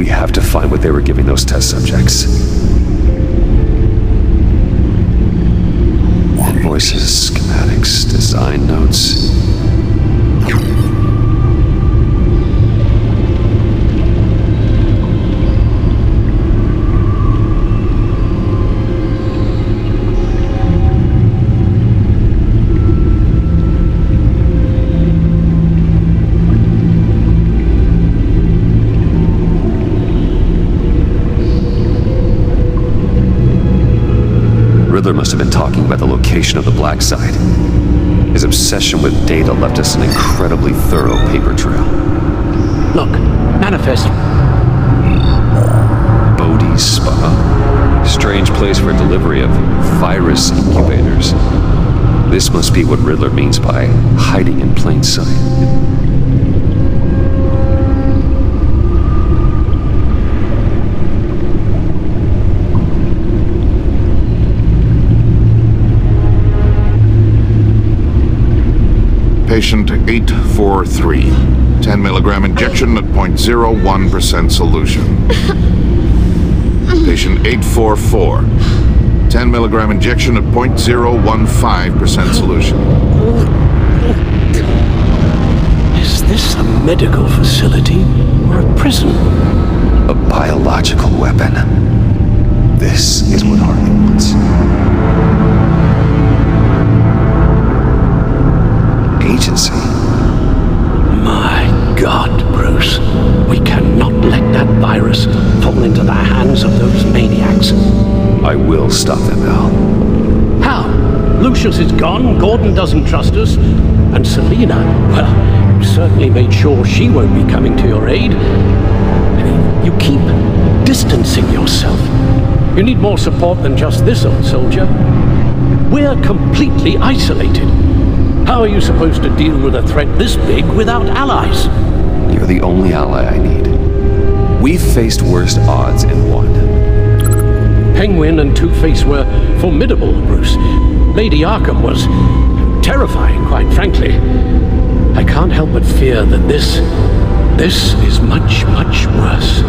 We have to find what they were giving those test subjects. Invoices, schematics, design notes. Riddler must have been talking about the location of the black site. His obsession with data left us an incredibly thorough paper trail. Look, manifest. Bodhi's Spa? Strange place for delivery of virus incubators. This must be what Riddler means by hiding in plain sight. Patient 843. 10 milligram injection at 0.01% solution. Patient 844. 10 milligram injection at 0.015% solution. Is this a medical facility or a prison? A biological weapon. This is what Harley wants. Agency. My God, Bruce. We cannot let that virus fall into the hands of those maniacs. I will stop them, Al. How? Lucius is gone, Gordon doesn't trust us, and Selina, well, you certainly made sure she won't be coming to your aid. You keep distancing yourself. You need more support than just this old soldier. We're completely isolated. How are you supposed to deal with a threat this big without allies? You're the only ally I need. We've faced worse odds and won. Penguin and Two-Face were formidable, Bruce. Lady Arkham was terrifying, quite frankly. I can't help but fear that this is much, much worse.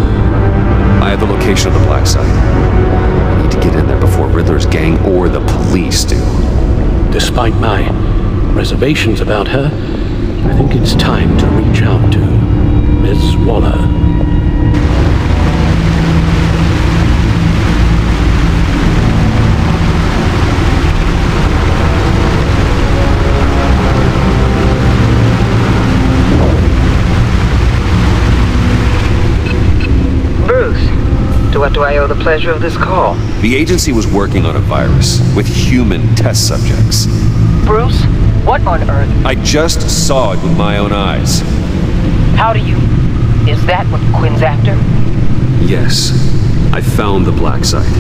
I have the location of the black site. I need to get in there before Riddler's gang or the police do. Despite my reservations about her, I think it's time to reach out to Miss Waller. Bruce, to what do I owe the pleasure of this call? The agency was working on a virus with human test subjects. Bruce? What on earth? I just saw it with my own eyes. How do you... Is that what Quinn's after? Yes. I found the black site.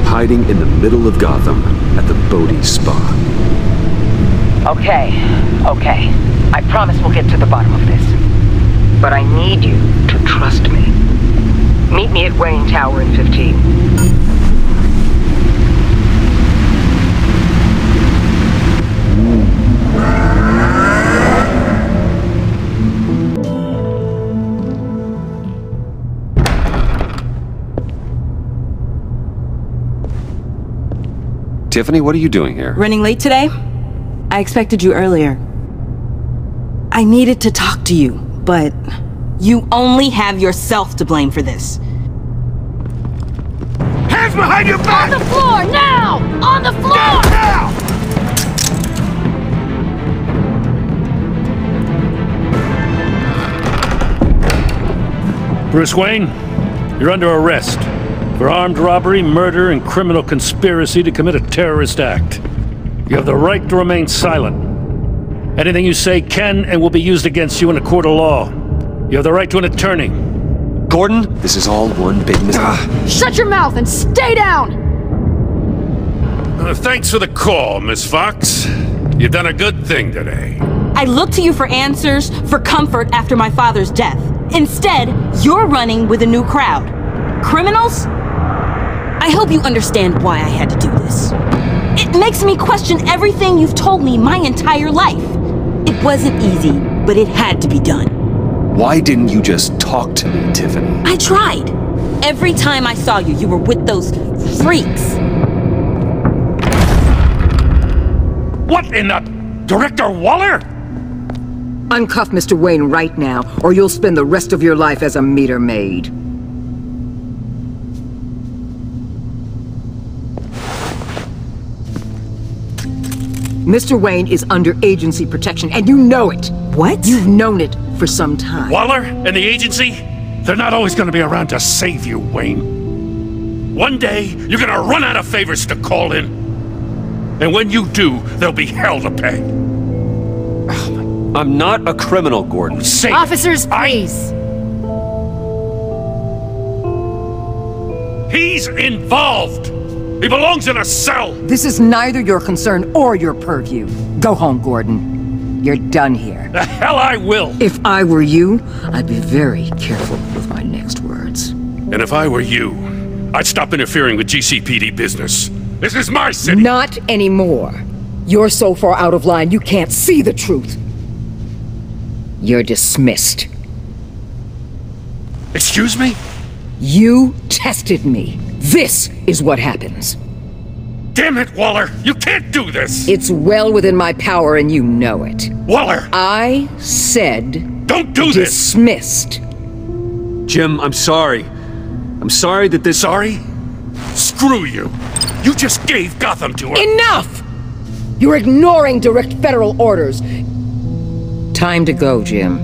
Hiding in the middle of Gotham at the Bodhi Spa. Okay. I promise we'll get to the bottom of this. But I need you to trust me. Meet me at Wayne Tower in 15. Tiffany, what are you doing here? Running late today? I expected you earlier. I needed to talk to you, but you only have yourself to blame for this. Hands behind your back! On the floor, now! On the floor! Now! Bruce Wayne, you're under arrest for armed robbery, murder, and criminal conspiracy to commit a terrorist act. You have the right to remain silent. Anything you say can and will be used against you in a court of law. You have the right to an attorney. Gordon, this is all one big mistake. Shut your mouth and stay down! Thanks for the call, Miss Fox. You've done a good thing today. I looked to you for answers, for comfort after my father's death. Instead, you're running with a new crowd. Criminals? I hope you understand why I had to do this. It makes me question everything you've told me my entire life. It wasn't easy, but it had to be done. Why didn't you just talk to me, Tiffany? I tried. Every time I saw you, you were with those freaks. What in the... Director Waller? Uncuff Mr. Wayne right now, or you'll spend the rest of your life as a meter maid. Mr. Wayne is under agency protection, and you know it. What? You've known it for some time. Waller and the agency? They're not always gonna be around to save you, Wayne. One day, you're gonna run out of favors to call in. And when you do, there'll be hell to pay. I'm not a criminal, Gordon. Say it. Officers, please. He's involved! He belongs in a cell! This is neither your concern or your purview. Go home, Gordon. You're done here. The hell I will! If I were you, I'd be very careful with my next words. And if I were you, I'd stop interfering with GCPD business. This is my city! Not anymore. You're so far out of line, you can't see the truth. You're dismissed. Excuse me? You tested me. This is what happens. Damn it, Waller! You can't do this! It's well within my power and you know it. Waller! I said... Don't do this! Dismissed. Jim, I'm sorry. I'm sorry that this... Sorry? Screw you! You just gave Gotham to her! Enough! You're ignoring direct federal orders. Time to go, Jim.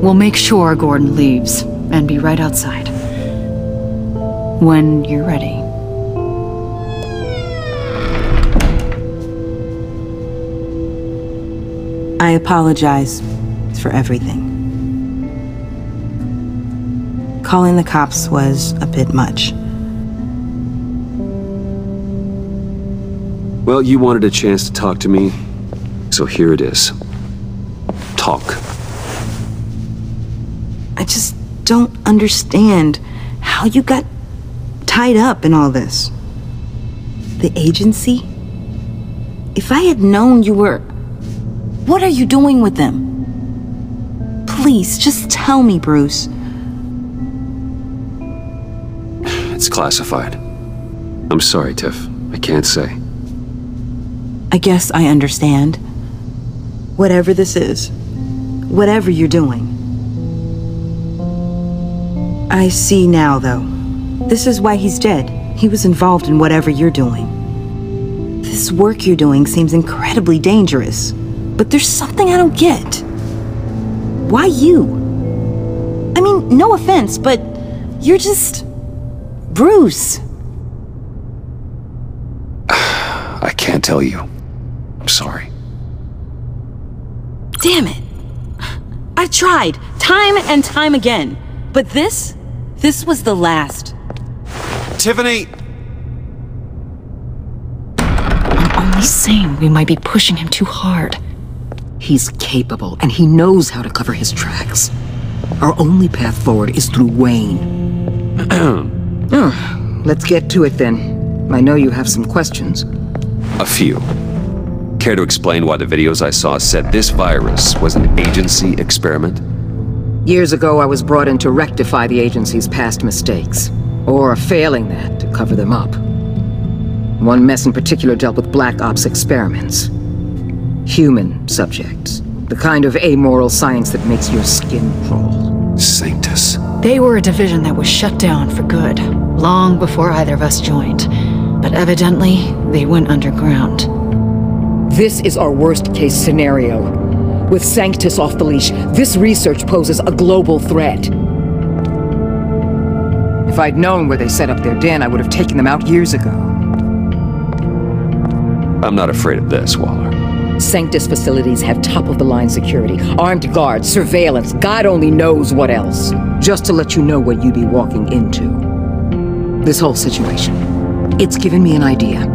We'll make sure Gordon leaves and be right outside. When you're ready. I apologize for everything. Calling the cops was a bit much. Well, you wanted a chance to talk to me, so here it is. Talk. I just don't understand how you got tied up in all this. The agency? If I had known you were... What are you doing with them? Please, just tell me, Bruce. It's classified. I'm sorry, Tiff. I can't say. I guess I understand. Whatever this is, whatever you're doing. I see now, though. This is why he's dead. He was involved in whatever you're doing. This work you're doing seems incredibly dangerous. But there's something I don't get. Why you? I mean, no offense, but you're just... Bruce. I can't tell you. I'm sorry. Damn it. I tried, time and time again. But this was the last. Tiffany! I'm only saying we might be pushing him too hard. He's capable, and he knows how to cover his tracks. Our only path forward is through Wayne. Let's get to it then. I know you have some questions. A few. Care to explain why the videos I saw said this virus was an agency experiment? Years ago, I was brought in to rectify the agency's past mistakes. Or failing that, to cover them up. One mess in particular dealt with Black Ops experiments. Human subjects. The kind of amoral science that makes your skin crawl. Sanctus. They were a division that was shut down for good, long before either of us joined. But evidently, they went underground. This is our worst-case scenario. With Sanctus off the leash, this research poses a global threat. If I'd known where they set up their den, I would have taken them out years ago. I'm not afraid of this, Waller. Sanctus facilities have top-of-the-line security, armed guards, surveillance, God only knows what else. Just to let you know what you'd be walking into. This whole situation, it's given me an idea.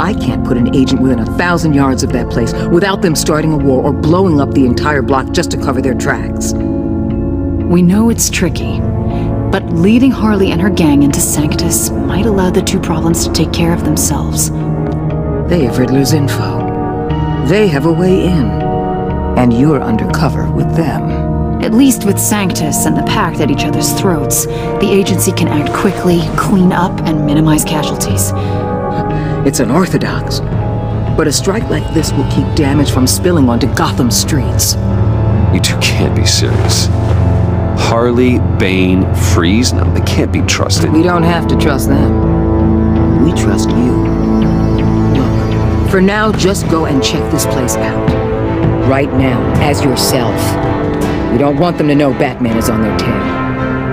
I can't put an agent within 1,000 yards of that place without them starting a war or blowing up the entire block just to cover their tracks. We know it's tricky, But leading Harley and her gang into Sanctus might allow the two problems to take care of themselves. They have Riddler's info. They have a way in. And you're undercover with them. At least with Sanctus and the Pact at each other's throats, the agency can act quickly, clean up, and minimize casualties. It's unorthodox. But a strike like this will keep damage from spilling onto Gotham streets. You two can't be serious. Harley, Bane, Freeze? No, they can't be trusted. We don't have to trust them. We trust you. Look, for now, just go and check this place out. Right now, as yourself. We don't want them to know Batman is on their tail.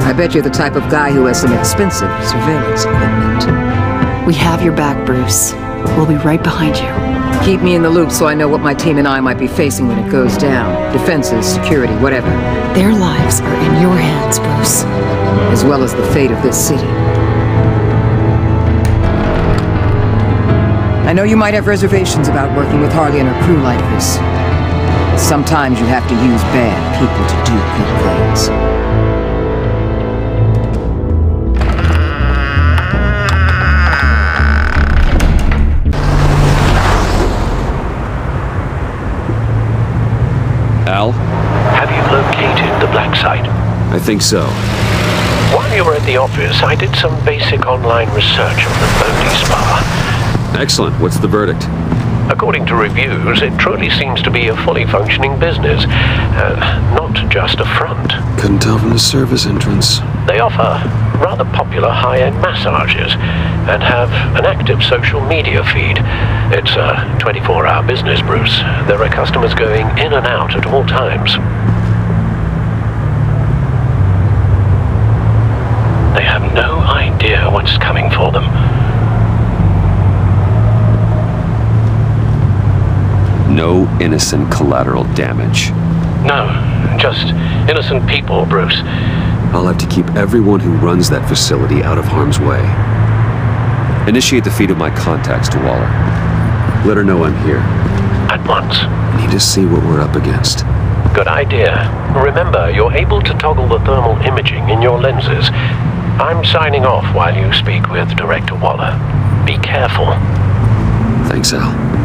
I bet you're the type of guy who has some expensive surveillance equipment. We have your back, Bruce. We'll be right behind you. Keep me in the loop so I know what my team and I might be facing when it goes down. Defenses, security, whatever. Their lives are in your hands, Bruce. As well as the fate of this city. I know you might have reservations about working with Harley and her crew like this. Sometimes you have to use bad people to do good things. Al? Have you located the black site? I think so. While you were at the office, I did some basic online research on the Bodhi Spa. Excellent. What's the verdict? According to reviews, it truly seems to be a fully functioning business, not just a front. Couldn't tell from the service entrance. They offer rather popular high-end massages and have an active social media feed. It's a 24-hour business, Bruce. There are customers going in and out at all times. They have no idea what's coming for them. No innocent collateral damage. No, just innocent people, Bruce. I'll have to keep everyone who runs that facility out of harm's way. Initiate the feed of my contacts to Waller. Let her know I'm here. At once. I need to see what we're up against. Good idea. Remember, you're able to toggle the thermal imaging in your lenses. I'm signing off while you speak with Director Waller. Be careful. Thanks, Al.